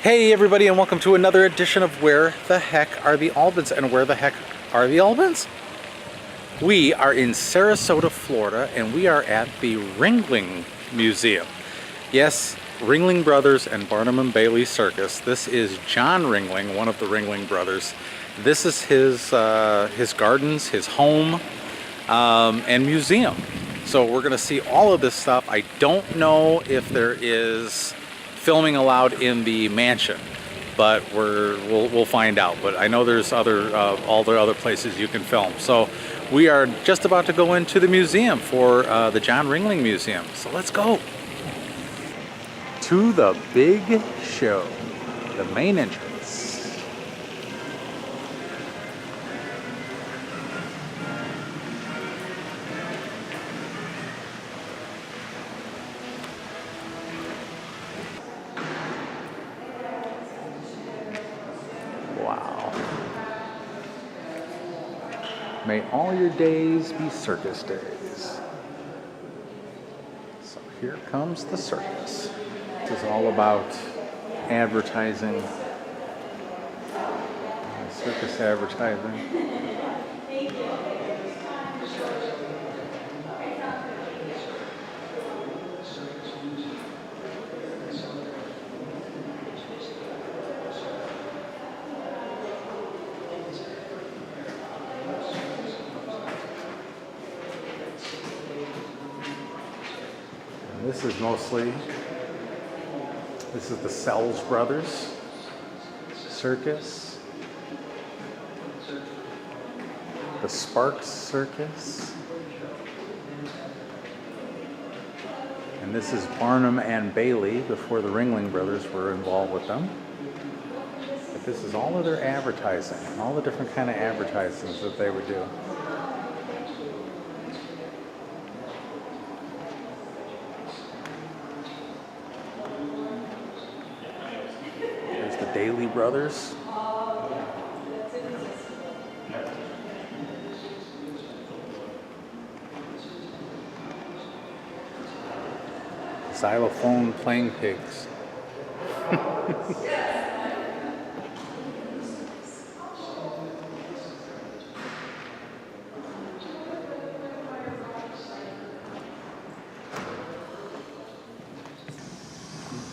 Hey everybody, and welcome to another edition of Where the Heck Are the Albans? And where the heck are the Albans? We are in Sarasota, Florida, and we are at the Ringling Museum. Yes, Ringling Brothers and Barnum and Bailey Circus. This is John Ringling, one of the Ringling Brothers. This is his gardens, his home, and museum. So we're going to see all of this stuff. I don't know if there is filming allowed in the mansion, but we'll find out. But I know there's all the other places you can film. So we are just about to go into the museum for the John Ringling Museum. So let's go to the big show, the main entrance. Wow. May all your days be circus days. So here comes the circus. This is all about advertising, circus advertising. This is the Sells Brothers Circus, the Sparks Circus, and this is Barnum and Bailey before the Ringling Brothers were involved with them. But this is all of their advertising, and all the different kind of advertisements that they would do. Daily Brothers. Xylophone playing pigs.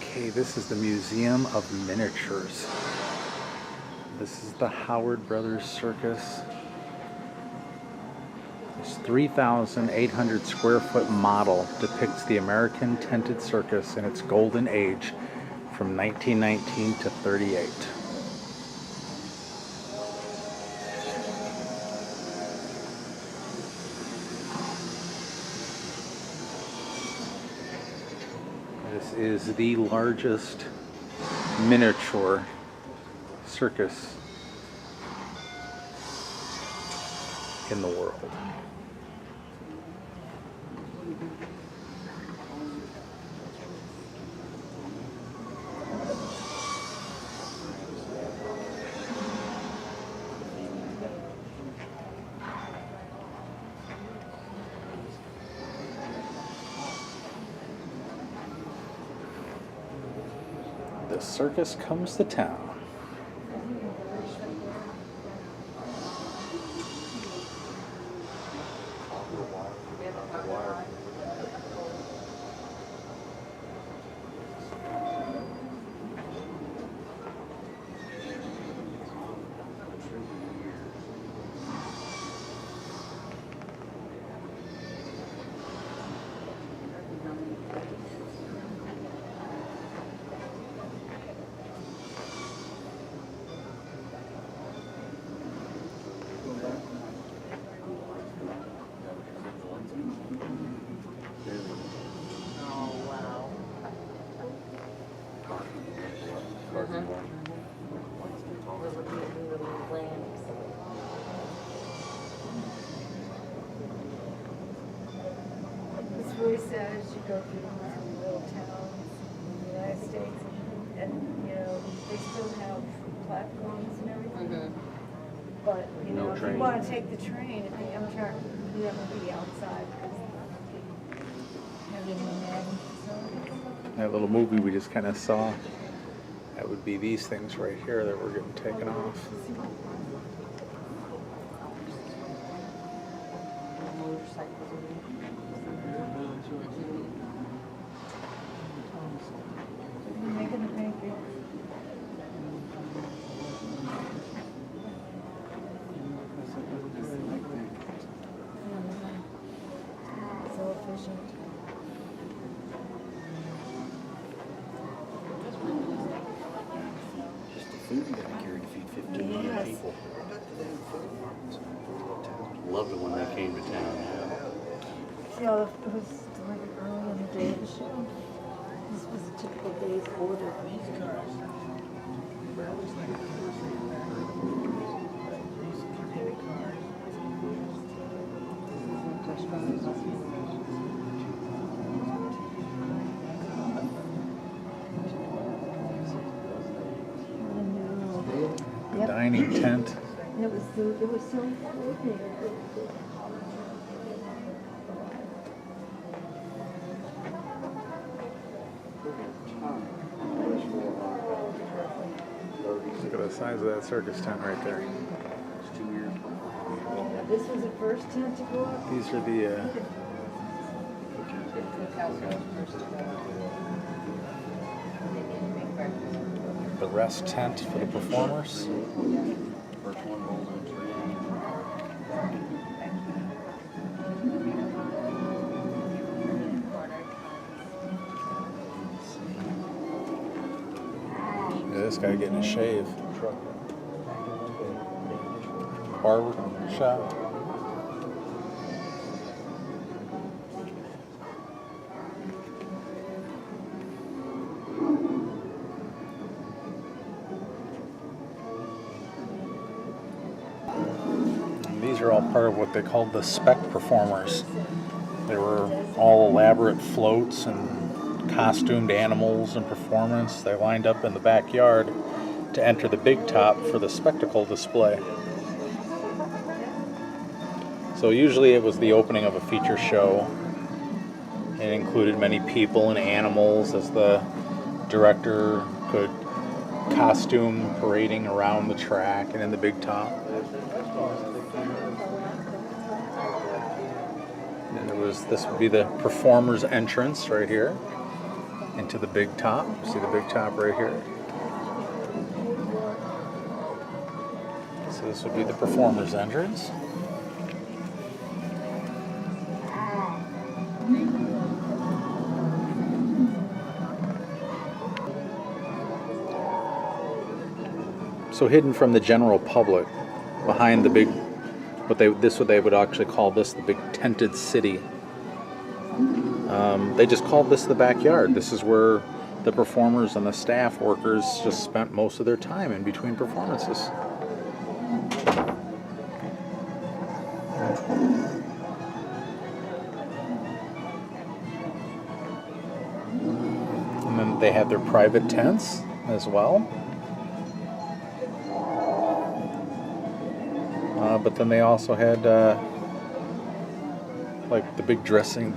Okay, this is the Museum of Miniatures. This is the Howard Brothers Circus. This 3,800 square foot model depicts the American tented circus in its golden age from 1919 to 38. This is the largest miniature circus in the world. The circus comes to town. It's really sad as you go through these little towns in the United States, and you know they still have platforms and everything. But you know, if you want to take the train, I'm sure you have to be outside because having that little movie we just kind of saw That would be these things right here that were getting taken off. Making the pancakes. So efficient. Just the food you gotta carry to feed 1,500 Yes. people. Loved it when they came to town, yeah. See how it was delivered early in the day of the show? This was a typical day's order. The dining tent. And it was so coordinated. Look at the size of that circus tent right there. This was the first tent to go up. These are the rest tent for the performers. First one rolled in Yeah, this guy getting a shave. Barber shop. And these are all part of what they called the spec performers. They were all elaborate floats and costumed animals and performance. They lined up in the backyard to enter the big top for the spectacle display. So usually it was the opening of a feature show. It included many people and animals as the director could costume parading around the track and in the big top. And this would be the performer's entrance right here into the big top. See the big top right here? So this would be the performer's entrance. So hidden from the general public, behind the big, what they would actually call this the big tented city. They just called this the backyard. This is where the performers and the staff workers just spent most of their time in between performances. And then they had their private tents as well. But then they also had like the big dressing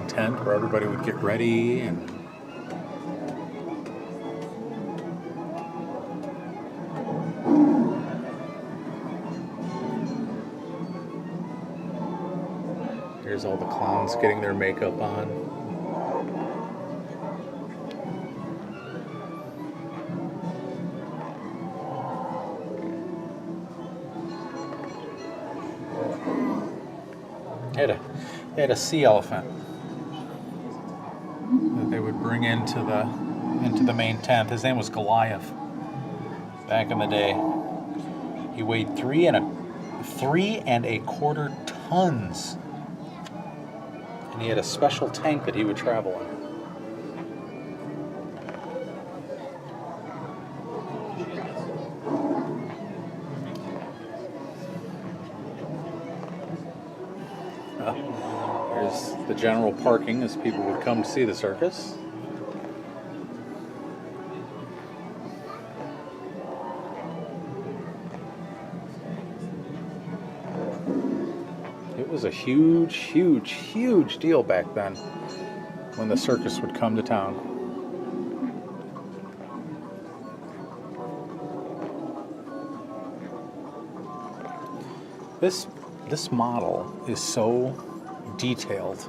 tent where everybody would get ready, and here's all the clowns getting their makeup on. They had a sea elephant that they would bring into the main tent. His name was Goliath. Back in the day, he weighed 3.25 tons, and he had a special tank that he would travel in. There's the general parking as people would come to see the circus. It was a huge, huge, huge deal back then when the circus would come to town. This model is so detailed.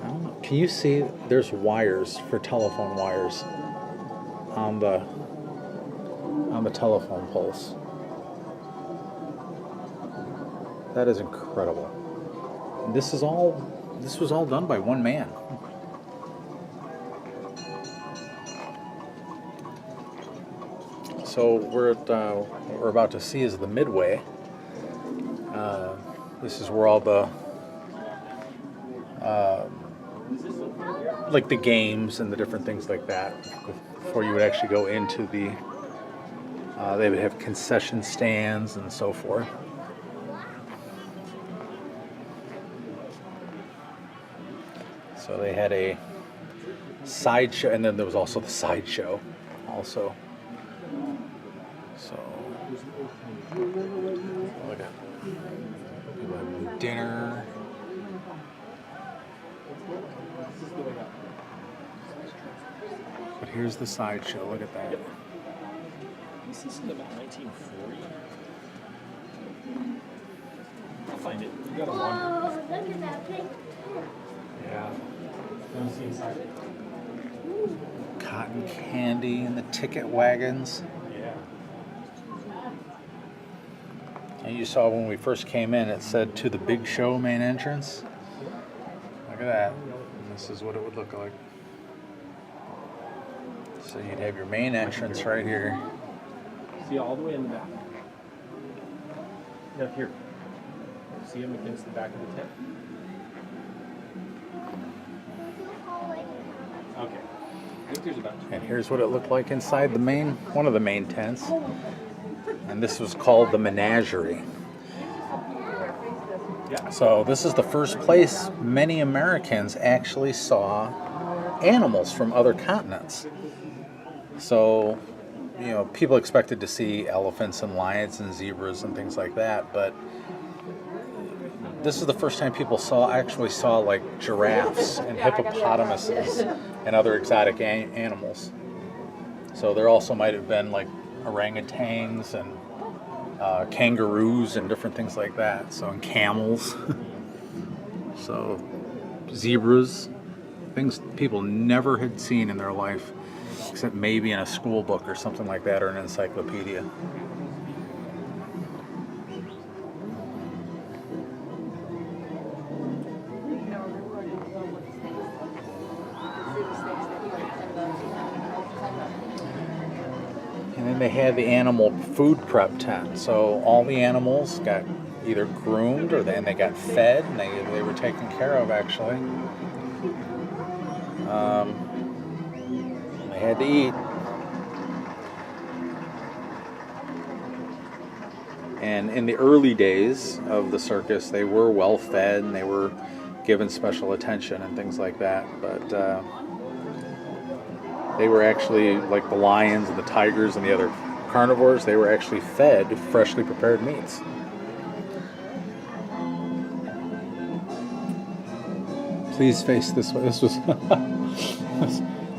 I don't know. Can you see there's wires for telephone wires on the telephone poles? That is incredible. And this was all done by one man. So what we're about to see is the midway. This is where all the like the games and the different things like that. Before you would actually go into the, they would have concession stands and so forth. So they had a sideshow, and then there was also the sideshow, also. So look at people having dinner. But here's the sideshow. Look at that. This is about 1940. I'll find it. You gotta wander. Oh, look at that big tent. Yeah. You want to see inside? Cotton candy and the ticket wagons. Yeah. And you saw when we first came in, it said "to the big show main entrance." Look at that. And this is what it would look like. So you'd have your main entrance right here. See all the way in the back. Up here. See them against the back of the tent? Okay. I think there's about 20. And here's what it looked like inside one of the main tents. And this was called the menagerie. Yeah. So this is the first place many Americans actually saw animals from other continents. So, you know, people expected to see elephants and lions and zebras and things like that, but this is the first time people actually saw like giraffes and hippopotamuses and other exotic animals. So there also might have been like orangutans and kangaroos and different things like that. So, and camels. So zebras, things people never had seen in their life, except maybe in a school book or something like that, or an encyclopedia. And then they had the animal food prep tent. So all the animals got either groomed or they got fed, and they were taken care of, actually. They had to eat. And in the early days of the circus, they were well fed and they were given special attention and things like that. But they were actually, like the lions and the tigers and the other carnivores, they were actually fed freshly prepared meats. Please face this way. This was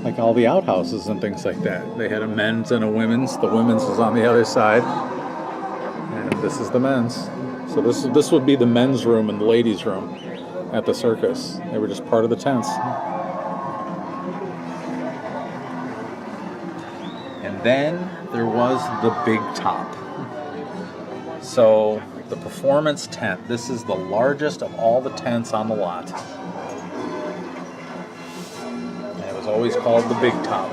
like all the outhouses and things like that. They had a men's and a women's. The women's was on the other side. And this is the men's. So this would be the men's room and the ladies' room at the circus. They were just part of the tents. And then there was the big top. So the performance tent, this is the largest of all the tents on the lot. And it was always called the big top.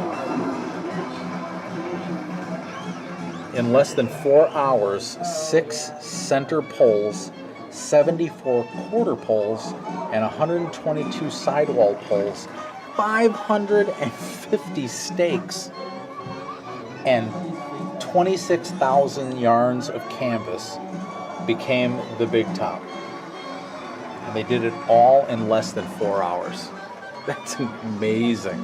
In less than 4 hours, 6 center poles, 74 quarter poles, and 122 sidewall poles, 550 stakes, and 26,000 yards of canvas became the big top. And they did it all in less than 4 hours. That's amazing.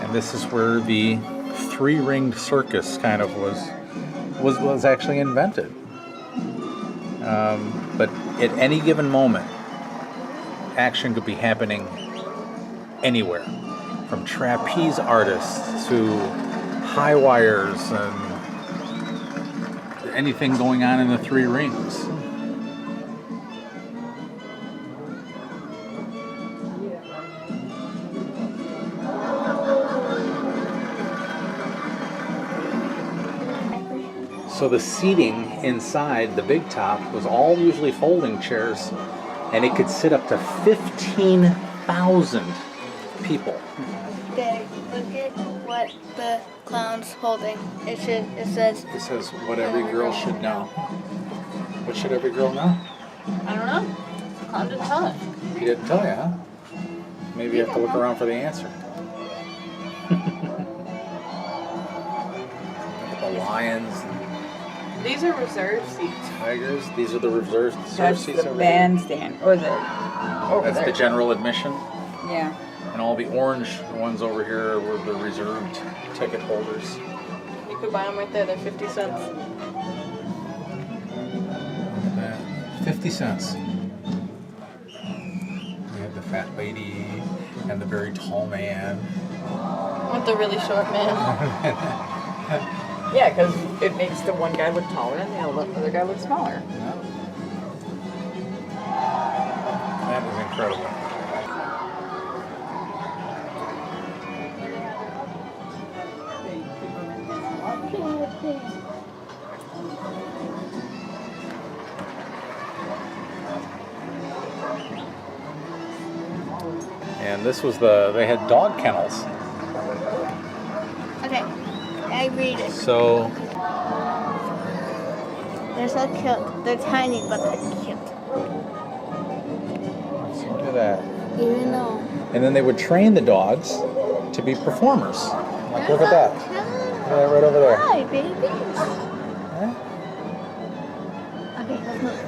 And this is where the three-ringed circus kind of was actually invented. But at any given moment, action could be happening anywhere. from trapeze artists to high wires and anything going on in the three rings. So the seating inside the big top was all usually folding chairs, and it could sit up to 15,000 people. Daddy, look at what the clown's holding. It says. It says what every girl should know. What should every girl know? I don't know. Clown didn't tell us. He didn't tell you, huh? Maybe you have to look around for the answer. The lions, These are reserved seats. tigers. These are the reserved That's seats the over bandstand, or the over there. That's there. the general admission. Yeah. And all the orange ones over here were the reserved ticket holders. You could buy them right there. They're 50 cents. 50 cents. We had the fat lady and the very tall man. With the really short man. Yeah, because it makes the one guy look taller and the other guy look smaller. Yeah. That was incredible. And this was they had dog kennels. Okay, I read it. So They're so cute. They're tiny, but they're cute. look at that. Even though. And then they would train the dogs to be performers. Like, look at that. Look at that right over there. Hi, baby. Huh? Okay, let's move.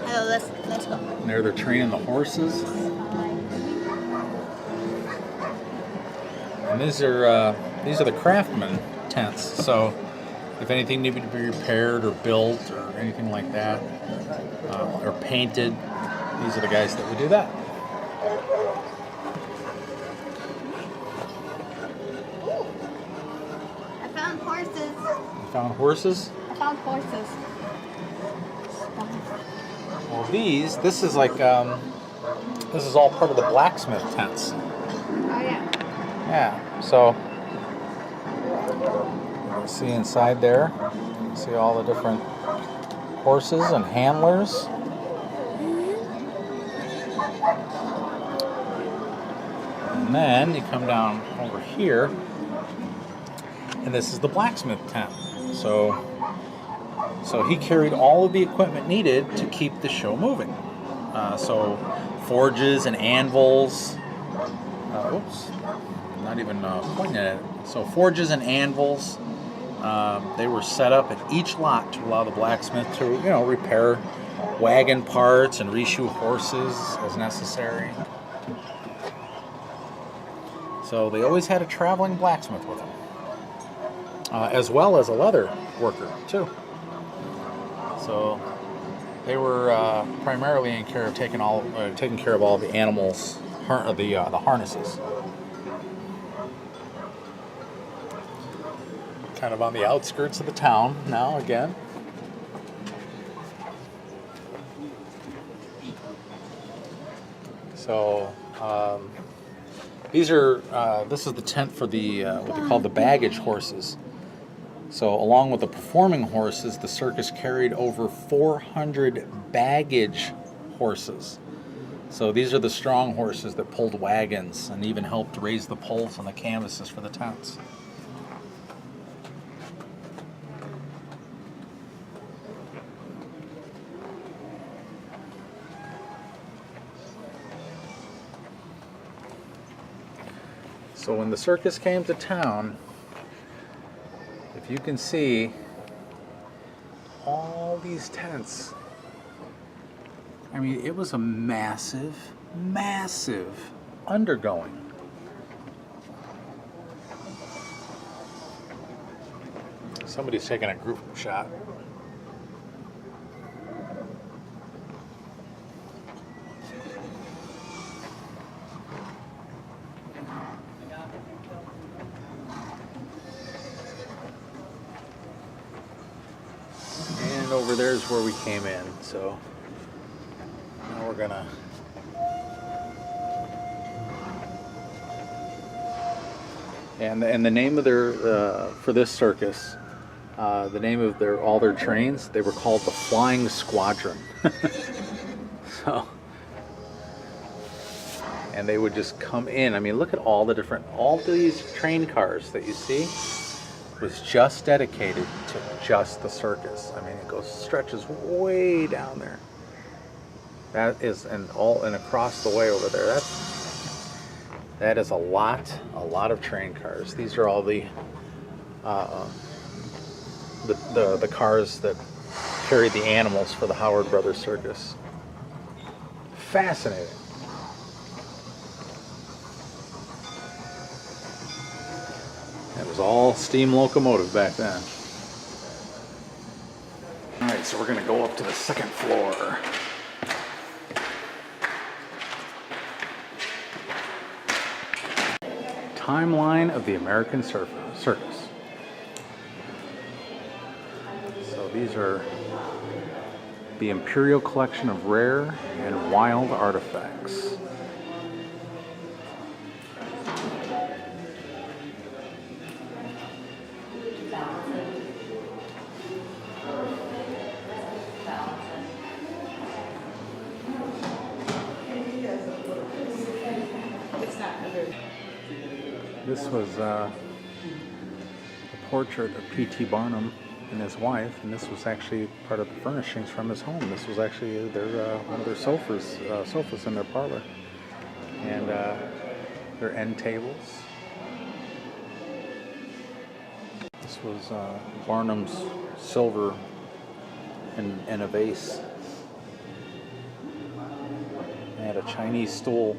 Hello, let's go. And there they're training the horses. And these are the craftsman tents. So if anything needed to be repaired or built or anything like that, or painted, these are the guys that would do that. I found horses. You found horses? I found horses. Well, this is like, this is all part of the blacksmith tents. Oh yeah. Yeah, so you can see inside there, you see all the different horses and handlers. And then you come down over here, and this is the blacksmith tent. So he carried all of the equipment needed to keep the show moving. So forges and anvils. Oops, not even pointing at it. So forges and anvils. They were set up at each lot to allow the blacksmith to, repair wagon parts and reshoe horses as necessary. So they always had a traveling blacksmith with them, as well as a leather worker too. So they were primarily in care of taking care of all the animals, the harnesses. Kind of on the outskirts of the town now again. So this is the tent for the what they call the baggage horses. So along with the performing horses, the circus carried over 400 baggage horses. So these are the strong horses that pulled wagons and even helped raise the poles on the canvases for the tents. So when the circus came to town, if you can see all these tents, I mean, it was a massive, massive undergoing. Somebody's taking a group shot. And over there is where we came in, so now we're gonna and the name of their for this circus, the name of all their trains, they were called the Flying Squadron. So, and they would just come in. I mean, look at all these train cars that you see was just dedicated to just the circus. I mean, stretches way down there. That is, and across the way over there. That is a lot of train cars. These are all the cars that carry the animals for the Howard Brothers Circus. Fascinating. It was all steam locomotive back then. All right, so we're gonna go up to the second floor. Timeline of the American Circus. So these are the Imperial Collection of Rare and Wild Artifacts. This was a portrait of P.T. Barnum and his wife, and this was actually part of the furnishings from his home. This was actually one of their sofas in their parlor, and their end tables. This was Barnum's silver in a vase. They had a Chinese stool.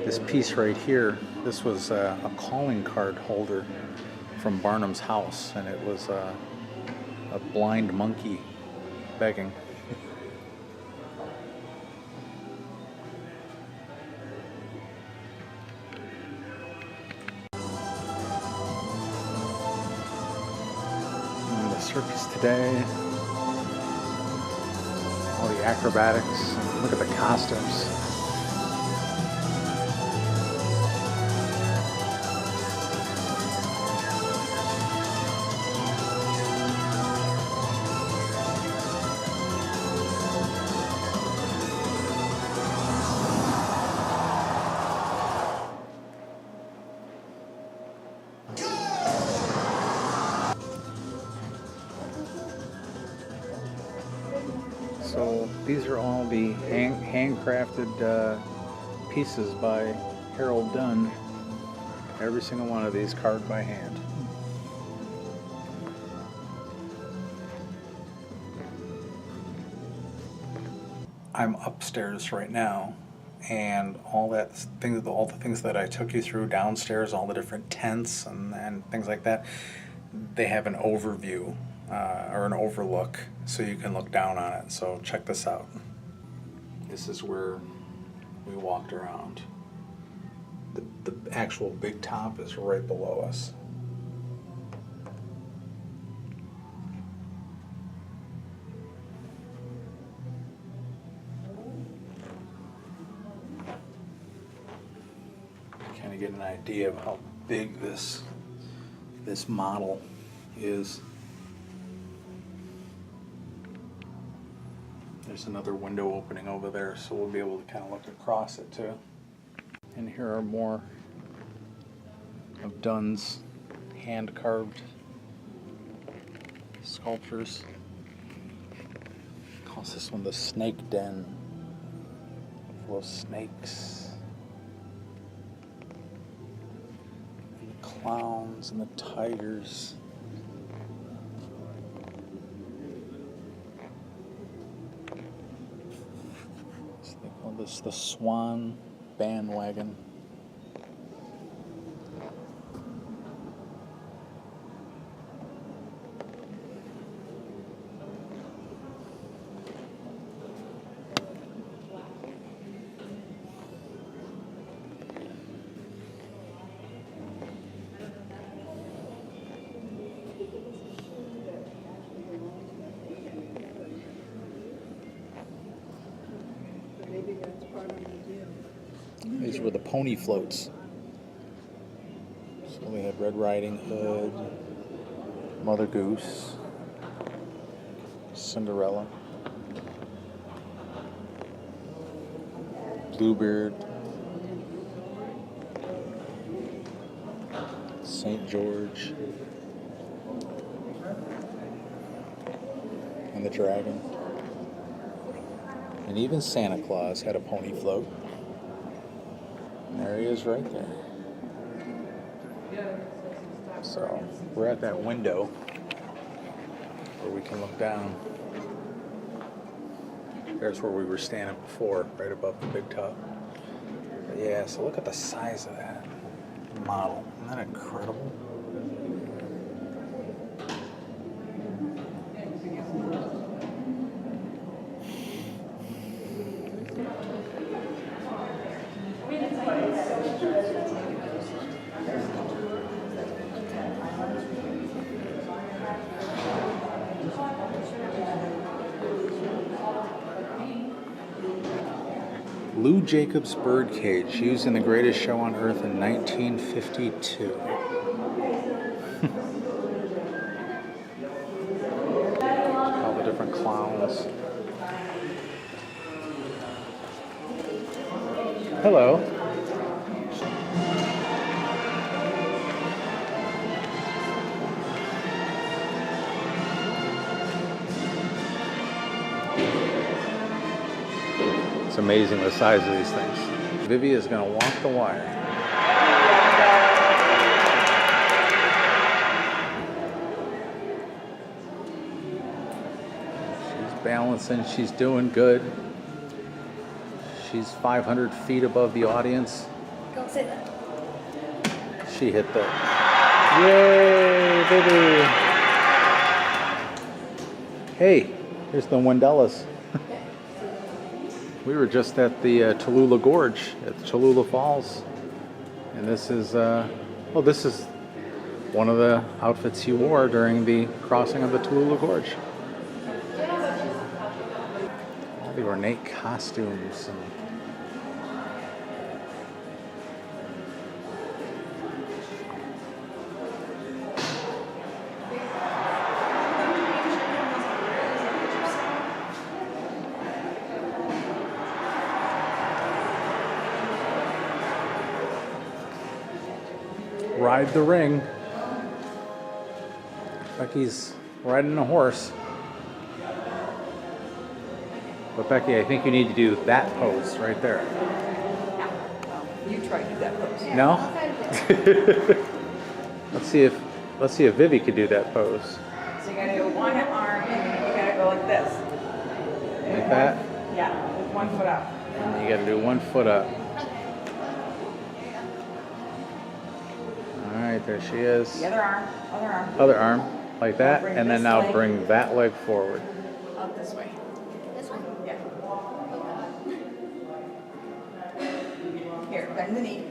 This piece right here, this was a calling card holder from Barnum's house, and it was a blind monkey begging. And the circus today, all the acrobatics, look at the costumes. So these are all the handcrafted pieces by Harold Dunn. Every single one of these carved by hand. I'm upstairs right now, and all the things that I took you through downstairs, all the different tents and things like that, they have an overview or an overlook, so you can look down on it. So check this out. This is where we walked around. The actual big top is right below us. Kind of get an idea of how big this model is. There's another window opening over there, so we'll be able to kind of look across it too. And here are more of Dunn's hand-carved sculptures. Calls this one the snake den, full of snakes. And the clowns and the tigers. They call this the Swan bandwagon. were the pony floats. So we had Red Riding Hood, Mother Goose, Cinderella, Bluebeard, St. George, and the Dragon. And even Santa Claus had a pony float. And there he is right there. So we're at that window where we can look down. There's where we were standing before, right above the big top. But yeah, so look at the size of that model. Isn't that incredible? Lou Jacobs birdcage, used in The Greatest Show on Earth in 1952. All the different clowns. Hello. It's amazing the size of these things. Vivi is going to walk the wire. She's balancing. She's doing good. She's 500 feet above the audience. Don't say that. She hit the... Yay, Vivi! Hey, here's the Wendellas. We were just at the Tallulah Gorge at the Tallulah Falls, and this is this is one of the outfits he wore during the crossing of the Tallulah Gorge. All the ornate costumes and ride the ring. Becky's riding a horse. But Becky, I think you need to do that pose right there. You try to do that pose. No? let's see if Vivi could do that pose. So you gotta do one arm and you gotta go like this. Like that? Yeah, with 1 foot up. And you gotta do 1 foot up. Alright, there she is. The other arm, Other arm, like that, Bring and then this now leg. bring that leg forward. up this way. This one? Yeah. Here, bend the knee.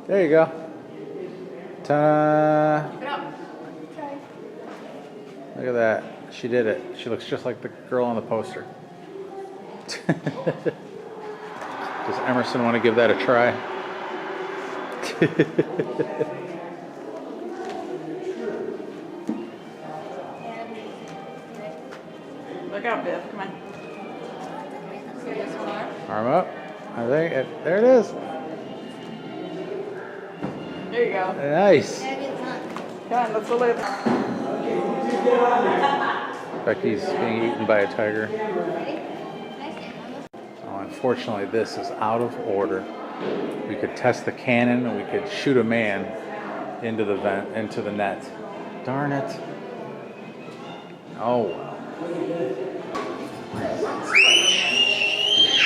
There you go. Ta-da! Keep it up. Try. Look at that. She did it. She looks just like the girl on the poster. Does Emerson want to give that a try? Look out, Viv, come on. Arm up. I think there it is. There you go. Nice. Come on, let's go live. Becky's being eaten by a tiger. Oh, unfortunately, this is out of order. We could test the cannon and we could shoot a man into the net. Darn it. Oh well.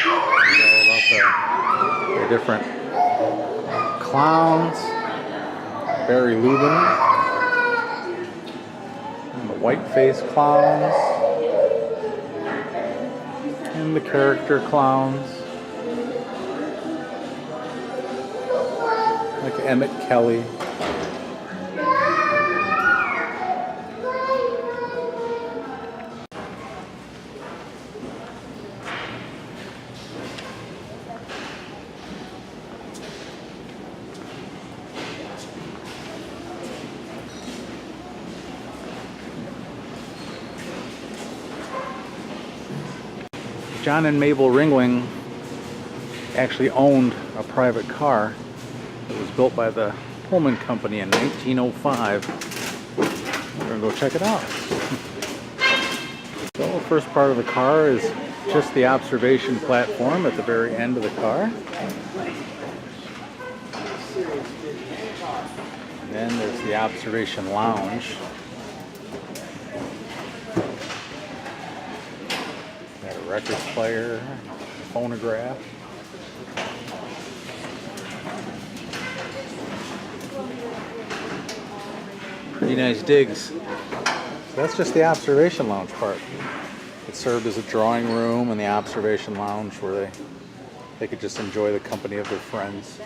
All about the different clowns. Barry Lubin. And the white-faced clowns. And the character clowns. Like Emmett Kelly. John and Mabel Ringling actually owned a private car that was built by the Pullman Company in 1905. We're going to go check it out. So the first part of the car is just the observation platform at the very end of the car. And then there's the observation lounge. Got a record player, phonograph. Pretty nice digs. So that's just the observation lounge part. It served as a drawing room and the observation lounge where they could just enjoy the company of their friends.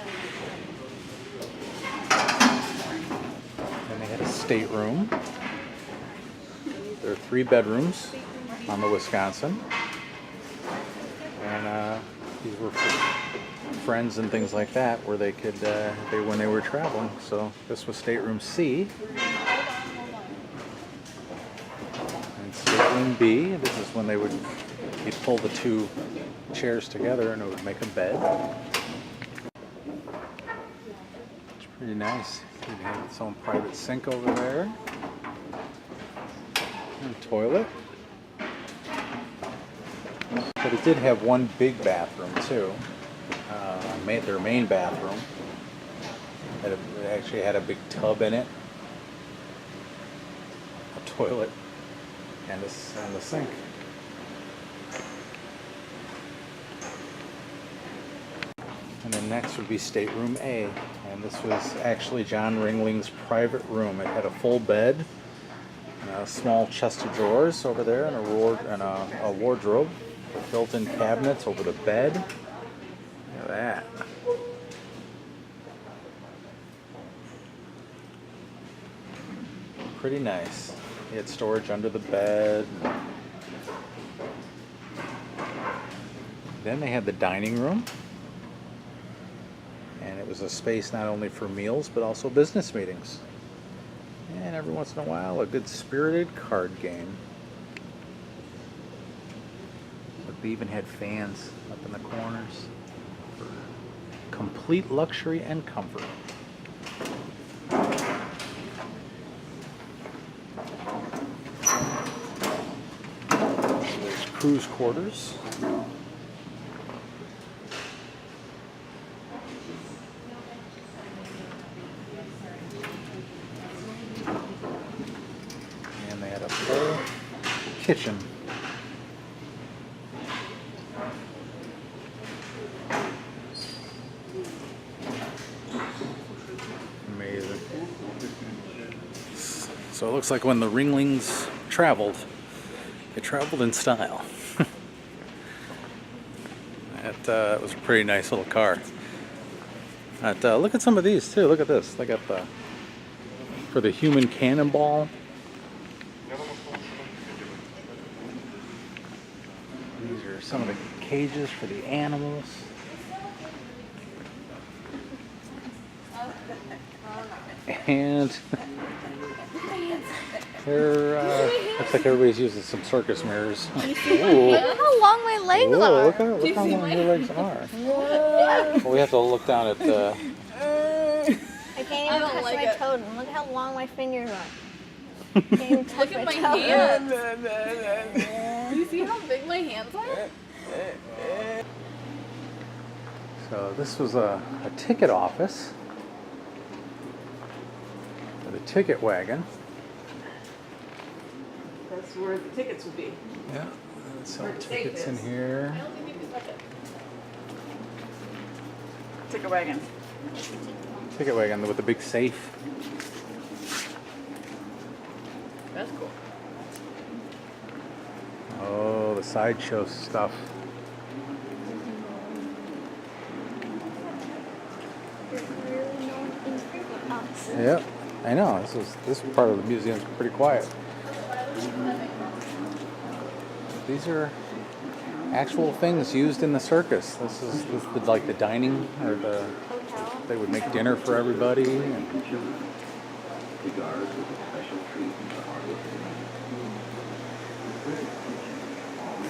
And they had a stateroom. There are 3 bedrooms on the Wisconsin. And these were for friends and things like that where they could, when they were traveling. So this was stateroom C. Stateroom B, this is when you'd pull the 2 chairs together and it would make a bed. It's pretty nice. It had its own private sink over there. And a toilet. But it did have one big bathroom too. Their main bathroom. It actually had a big tub in it. A toilet. And the sink. And then next would be stateroom A, and this was actually John Ringling's private room. It had a full bed, and a small chest of drawers over there, and a wardrobe with built-in cabinets over the bed. Look at that. Pretty nice. He had storage under the bed. Then they had the dining room. And it was a space not only for meals, but also business meetings. And every once in a while, a good spirited card game. But they even had fans up in the corners for complete luxury and comfort. Cruise quarters. And they had a full kitchen. Amazing. So it looks like when the Ringlings traveled, they traveled in style. It was a pretty nice little car. Look at some of these too. Look at this. They got for the human cannonball. These are some of the cages for the animals. And looks like everybody's using some circus mirrors. Look how long my legs are. Look how long your legs are. Well, we have to look down at the... I can't even touch my toes. And look how long my fingers are. Can't even touch Look at my toes. hands. Do you see how big my hands are? So this was a ticket office. With a ticket wagon. That's where the tickets would be. Yeah, some Where the safe tickets in is. here. I don't think you can touch it. Ticket wagon. Ticket wagon with a big safe. That's cool. Oh, the sideshow stuff. There's really no one in with us. Yep, I know. This part of the museum is pretty quiet. These are actual things used in the circus. This is like the dining or the. Hotel. They would make dinner for everybody. And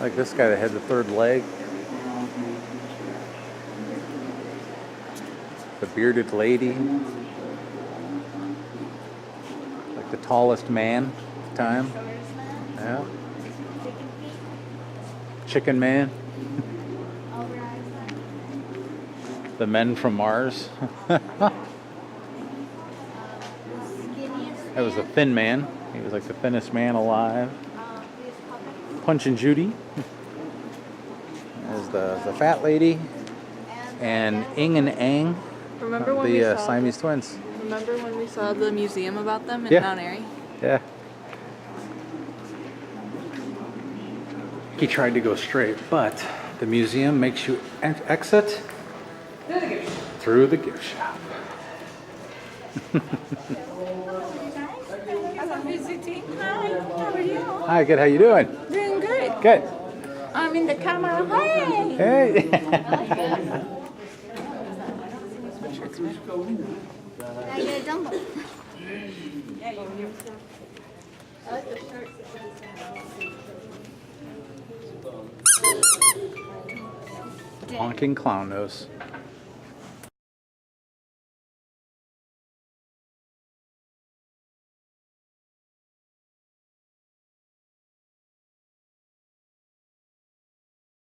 Like this guy that had the third leg. The bearded lady. Like the tallest man at the time. Yeah. Chicken Man. The men from Mars. That was the Thin Man. He was like the thinnest man alive. Punch and Judy. There's the fat lady. And Ing and Ang. Remember when we The saw Siamese twins. Remember when we saw the museum about them in Yeah. Mount Airy? Yeah. He tried to go straight, but the museum makes you exit through the gift shop. I'm visiting. Hi, how are you? Hi, good. How you doing? Doing good. Good. I'm in the camera. Hi. Hey. I get a dumbbell. Honking clown nose.